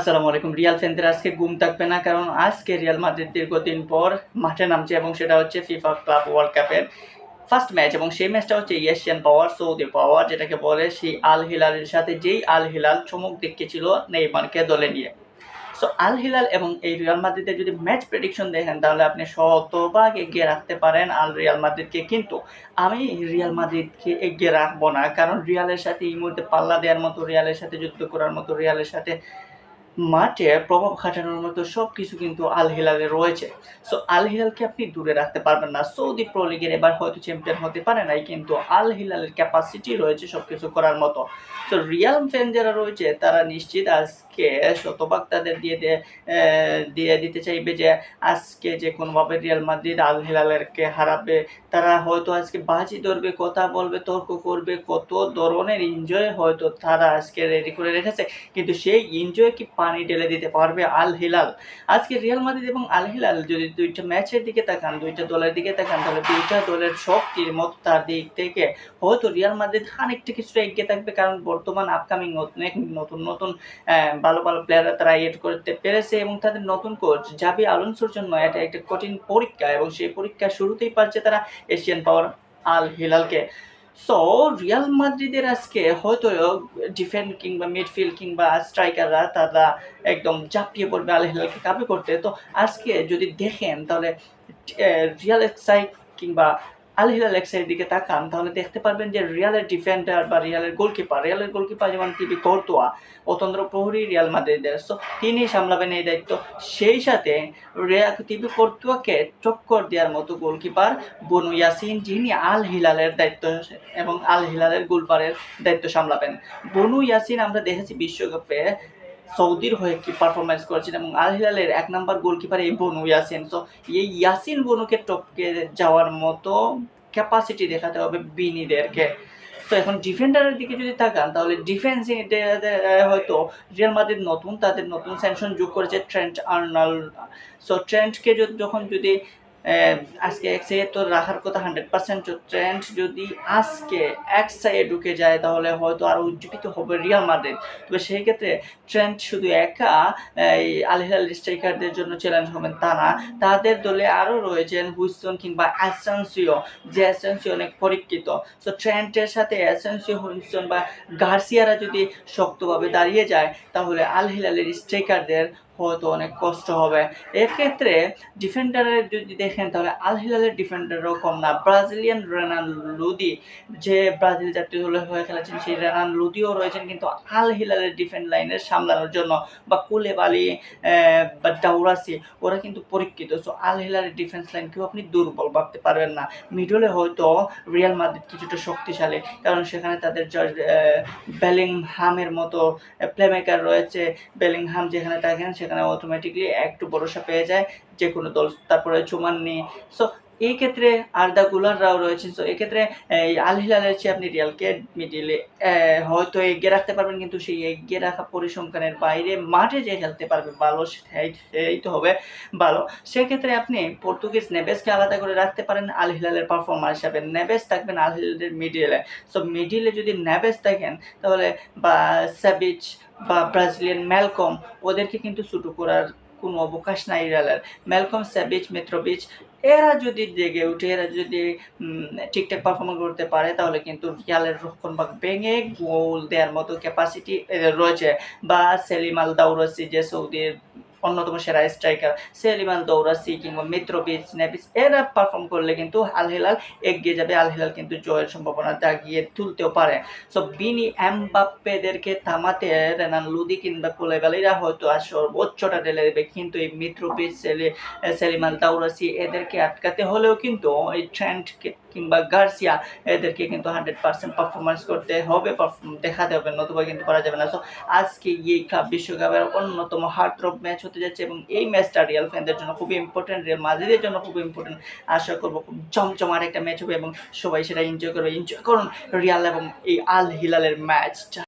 আসসালামু আলাইকুম। রিয়াল ফ্যানদের আজকে ঘুম থাকবে না, কারণ আজকে রিয়াল মাদ্রিদ দীর্ঘদিন পর মাঠে নামছে এবং সেটা হচ্ছে ফিফা ক্লাব ওয়ার্ল্ড কাপের ফার্স্ট ম্যাচ এবং সেই ম্যাচটা হচ্ছে এশিয়ান পাওয়ার, সৌদি পাওয়ার যেটাকে বলে, সেই আল হিলালের সাথে, যেই আল হিলাল চমক দেখিয়েছিল নেইমারকে দলে নিয়ে। সো আল হিলাল এবং এই রিয়াল মাদ্রিদের যদি ম্যাচ প্রেডিকশন দেখেন তাহলে আপনি শতভাগ এগিয়ে রাখতে পারেন রিয়াল মাদ্রিদকে, কিন্তু আমি রিয়াল মাদ্রিদকে এগিয়ে রাখবো না, কারণ রিয়ালের সাথে এই মুহূর্তে পাল্লা দেওয়ার মতো, রিয়ালের সাথে যুদ্ধ করার মতো, রিয়ালের সাথে মাঠে প্রভাব খাটানোর মতো সবকিছু কিন্তু আল হিলালের রয়েছে। সো আল হিলালকে আপনি দূরে রাখতে পারবেন না। সৌদি প্রো লিগের এবার হয়তো চ্যাম্পিয়ন হতে পারে নাই, কিন্তু আল হিলালের ক্যাপাসিটি রয়েছে সবকিছু করার মতো। তো রিয়াল ফ্যান যারা রয়েছে তারা নিশ্চিত আজকে শতভাগ তাদের দিয়ে দিতে চাইবে যে আজকে যে কোনোভাবে রিয়াল মাদ্রিদ আল হিলালকে হারাবে। তারা হয়তো আজকে বাজি ধরবে, কথা বলবে, তর্ক করবে, কত ধরনের এনজয় হয়তো তারা আজকে রেডি করে রেখেছে, কিন্তু সেই এনজয় কি পানি ঢেলে দিতে পারবে আল হিলাল? আজকে রিয়াল মাদ্রিদ এবং আল হিলাল যদি দুইটা ম্যাচের দিকে তাকান, দুইটা দলের দিকে তাকান, তাহলে দুইটা দলের শক্তির মত্তার দিক থেকে হয়তো রিয়াল মাদ্রিদ খানিকটা কিছুটা এগিয়ে থাকবে, কারণ বর্তমান আপকামিং নতুন নতুন ভালো ভালো প্লেয়াররা তারা এড করতে পেরেছে এবং তাদের নতুন কোচ জাবি আলোনসোর জন্য এটা একটা কঠিন পরীক্ষা, এবং সেই পরীক্ষা শুরুতেই পারছে তারা এশিয়ান পাওয়ার আল হিলালকে। সো রিয়াল মাদ্রিদের আজকে হয়তো ডিফেন্ড কিংবা মিডফিল্ড কিংবা স্ট্রাইকাররা তারা একদম ঝাঁপিয়ে পড়বে আল হিলালকে কাবু করতে। তো আজকে যদি দেখেন তাহলে রিয়াল এক্সাইড কিংবা আল হিলাল এক্সাইড দিকে তাকান তাহলে দেখতে পারবেন যে রিয়ালের ডিফেন্ডার বা রিয়ালের গোলকিপার যেমন টিবি কর্তোয়া, অতন্দ্র প্রহরী রিয়াল মাদ্রিদের, সো তিনি সামলাবেন এই দায়িত্ব। সেই সাথে টিবি কর্তোয়াকে টক্কর দেওয়ার মতো গোলকিপার বনু ইয়াসিন, যিনি আল হিলালের দায়িত্ব এবং আল হিলালের গোলপারের দায়িত্ব সামলাবেন। বনু ইয়াসিন আমরা দেখেছি বিশ্বকাপে সৌদির হয়ে কি পারফরমেন্স করেছেন, এবং আল হিলালের এক নাম্বার গোলকিপার এই বনু ইয়াসিন। তো এই ইয়াসিন বনুকে টপকে যাওয়ার মতো ক্যাপাসিটি দেখাতে হবে বিনিদেরকে। তো এখন ডিফেন্ডারের দিকে যদি তাকান তাহলে ডিফেন্স হয়তো রিয়াল মাদ্রিদ তাদের নতুন স্যাংশন যোগ করেছে ট্রেন্ট আর্নল্ড। সো ট্রেন্টকে যখন যদি আজকে এক সাইডে তো রাখার কথা 100%, ট্রেন্ট যদি আজকে এক সাইডে ঢুকে যায় তাহলে হয়তো আরও উজ্জীবিত হবে রিয়াল মাদ্রিদ। তবে সেই ক্ষেত্রে ট্রেন্ট শুধু একা এই আল হিলাল স্ট্রাইকারদের জন্য চ্যালেঞ্জ হবেন তা না, তাদের দলে আরও রয়েছেন হুইসন কিংবা অ্যাসেনসিও, যে অ্যাসেনসিও অনেক পরীক্ষিত। সো ট্রেন্টের সাথে অ্যাসেনসিও, হুইসন বা গার্সিয়ারা যদি শক্তভাবে দাঁড়িয়ে যায় তাহলে আল হিলালের স্ট্রাইকারদের হয়তো অনেক কষ্ট হবে। এক্ষেত্রে ডিফেন্ডারের যদি দেখেন তাহলে আল হিলালের ডিফেন্ডারও কম না। ব্রাজিলিয়ান রেনান লুদি, যে ব্রাজিল জাতীয় দলের হয়ে খেলেছেন, সেই রেনান লুদিও রয়েছেন কিন্তু আল হিলালের ডিফেন্ড লাইনের সামলানোর জন্য, বা কুলেবালি বা ডাউরাসি, ওরা কিন্তু পরীক্ষিত। সো আল হিলালের ডিফেন্স লাইনকেও আপনি দুর্বল ভাবতে পারবেন না। মিডলে হয়তো রিয়াল মাদ্রিদ কিছুটা শক্তিশালী, কারণ সেখানে তাদের বেলিংহামের মতো প্লেমেকার রয়েছে। বেলিংহাম যেখানে থাকেন সেখানে অটোমেটিকলি একটু ভরসা পেয়ে যায় যে কোনো দল। তারপরে চুমান্নি, সো এই ক্ষেত্রে আর্দা গুলাররাও রয়েছে। সো এক্ষেত্রে এই আল হিলালের চেয়ে আপনি রিয়ালকে মিডিলে হয়তো এগিয়ে রাখতে পারবেন, কিন্তু সেই এগিয়ে রাখা পরিসংখ্যানের বাইরে মাঠে যে খেলতে পারবে ভালো সেই তো হবে ভালো। সেক্ষেত্রে আপনি পর্তুগিজ নেভেসকে আলাদা করে রাখতে পারেন আল হিলালের পারফরমার হিসাবে। নেভেস থাকবেন আল হিলালের মিডিলে। সো মিডিলে যদি নেভেস থাকেন তাহলে বা স্যাভিচ বা ব্রাজিলিয়ান ম্যালকম, ওদেরকে কিন্তু শুরু করার কোনো অবকাশ নাই রিয়ালের। ম্যালকম, স্যাভিচ, মিত্রোভিচ, এরা যদি জেগে উঠে, এরা যদি ঠিকঠাক পারফরমেন্স করতে পারে তাহলে কিন্তু রিয়ালের রক্ষণভাগ ভেঙে গোল দেওয়ার মতো ক্যাপাসিটি রয়েছে। বা সেলিম আল দাউরাসি, যে সৌদির অন্যতম সেরা স্ট্রাইকার, সেলিম আল দাউরাসি কিংবা মিত্রোভিচ, নেভিস, এরা পারফর্ম করলে কিন্তু আল হিলাল এগিয়ে যাবে। আল হিলাল কিন্তু জয়ের সম্ভাবনা জাগিয়ে তুলতেও পারে। সো বিনি এমবাপ্পেদেরকে থামাতে রেনান লুদি কিংবা কোলেবালিরা হয়তো আর সর্বোচ্চটা ঢেলে দেবে, কিন্তু এই মিত্রোভিচ, সেলিম আল দাউরাসি, এদেরকে আটকাতে হলেও কিন্তু এই ট্রেন্ট কিংবা গার্সিয়া, এদেরকে কিন্তু 100% পারফরমেন্স করতে হবে, দেখাতে হবে, নতুবা কিন্তু করা যাবে না। সো আজকে এই ক্লাব বিশ্বকাপের অন্যতম হার্টথ্রব ম্যাচ হতে যাচ্ছে এবং এই ম্যাচটা রিয়াল ফ্যানদের জন্য খুবই ইম্পর্টেন্ট, রিয়াল মাদ্রিদের জন্য খুব ইম্পর্টেন্ট। আশা করবো খুব জমজমাট একটা ম্যাচ হবে এবং সবাই সেটা এনজয় করবে। এনজয় করুন রিয়াল এবং এই আল হিলালের ম্যাচটা।